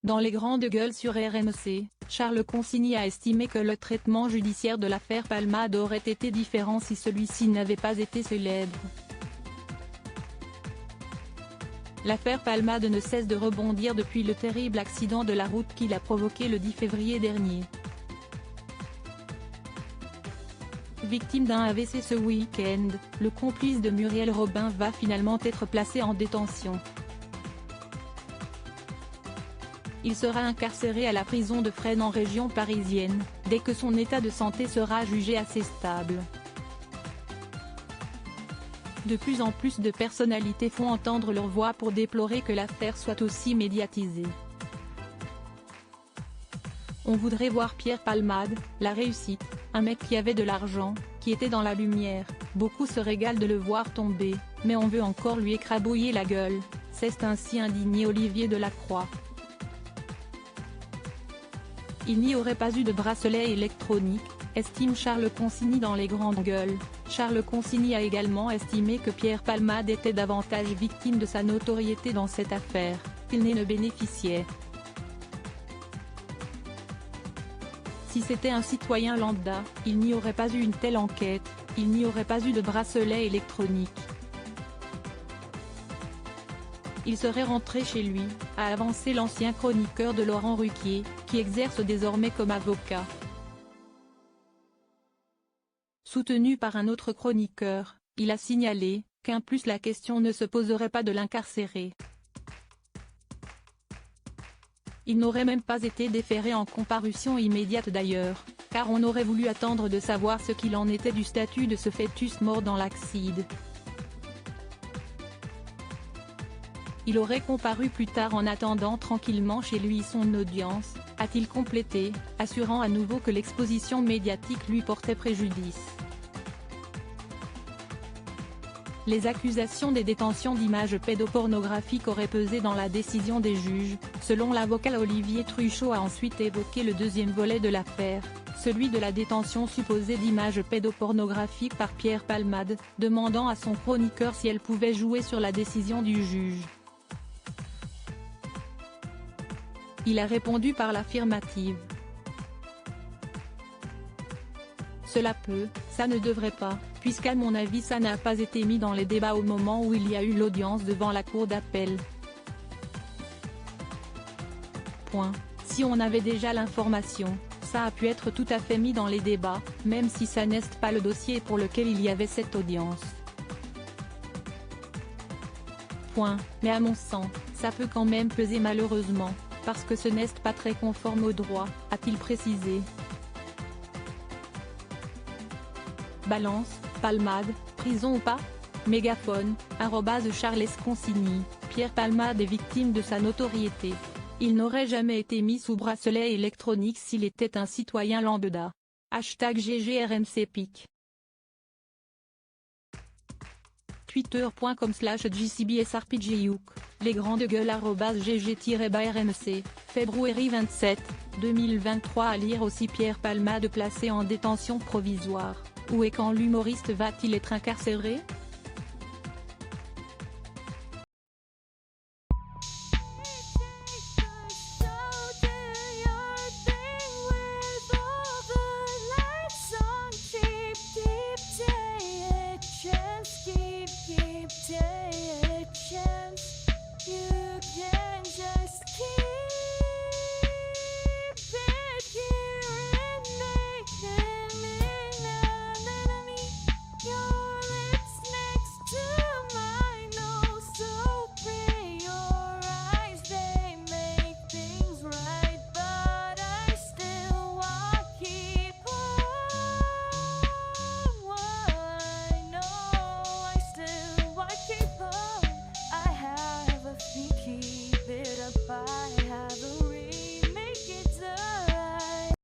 Dans les grandes gueules sur RMC, Charles Consigny a estimé que le traitement judiciaire de l'affaire Palmade aurait été différent si celui-ci n'avait pas été célèbre. L'affaire Palmade ne cesse de rebondir depuis le terrible accident de la route qu'il a provoqué le 10 février dernier. Victime d'un AVC ce week-end, le complice de Muriel Robin va finalement être placé en détention. Il sera incarcéré à la prison de Fresnes en région parisienne, dès que son état de santé sera jugé assez stable. De plus en plus de personnalités font entendre leur voix pour déplorer que l'affaire soit aussi médiatisée. On voudrait voir Pierre Palmade, la réussite, un mec qui avait de l'argent, qui était dans la lumière, beaucoup se régalent de le voir tomber, mais on veut encore lui écrabouiller la gueule, s'est ainsi indigné Olivier Delacroix. Il n'y aurait pas eu de bracelet électronique, estime Charles Consigny dans les grandes gueules. Charles Consigny a également estimé que Pierre Palmade était davantage victime de sa notoriété dans cette affaire, qu'il ne bénéficiait. Si c'était un citoyen lambda, il n'y aurait pas eu une telle enquête, il n'y aurait pas eu de bracelet électronique. Il serait rentré chez lui, a avancé l'ancien chroniqueur de Laurent Ruquier, qui exerce désormais comme avocat. Soutenu par un autre chroniqueur, il a signalé qu'en plus la question ne se poserait pas de l'incarcérer. Il n'aurait même pas été déféré en comparution immédiate d'ailleurs, car on aurait voulu attendre de savoir ce qu'il en était du statut de ce fœtus mort dans l'accident. Il aurait comparu plus tard en attendant tranquillement chez lui son audience, a-t-il complété, assurant à nouveau que l'exposition médiatique lui portait préjudice. Les accusations des détentions d'images pédopornographiques auraient pesé dans la décision des juges, selon l'avocat Olivier Truchot a ensuite évoqué le deuxième volet de l'affaire, celui de la détention supposée d'images pédopornographiques par Pierre Palmade, demandant à son chroniqueur si elle pouvait jouer sur la décision du juge. Il a répondu par l'affirmative. Cela peut, ça ne devrait pas, puisqu'à mon avis ça n'a pas été mis dans les débats au moment où il y a eu l'audience devant la cour d'appel. Si on avait déjà l'information, ça a pu être tout à fait mis dans les débats, même si ça n'est pas le dossier pour lequel il y avait cette audience. Mais à mon sens, ça peut quand même peser malheureusement, parce que ce n'est pas très conforme au droit, a-t-il précisé. Balance, Palmade, prison ou pas? Mégaphone, @Charles Consigny, Pierre Palmade est victime de sa notoriété. Il n'aurait jamais été mis sous bracelet électronique s'il était un citoyen lambda. #GGRMCPIC. Twitter.com/JCBSRPGUK, les grandes gueules @GG-RMC, février 27, 2023 à lire aussi Pierre Palmade placé en détention provisoire, où et quand l'humoriste va-t-il être incarcéré?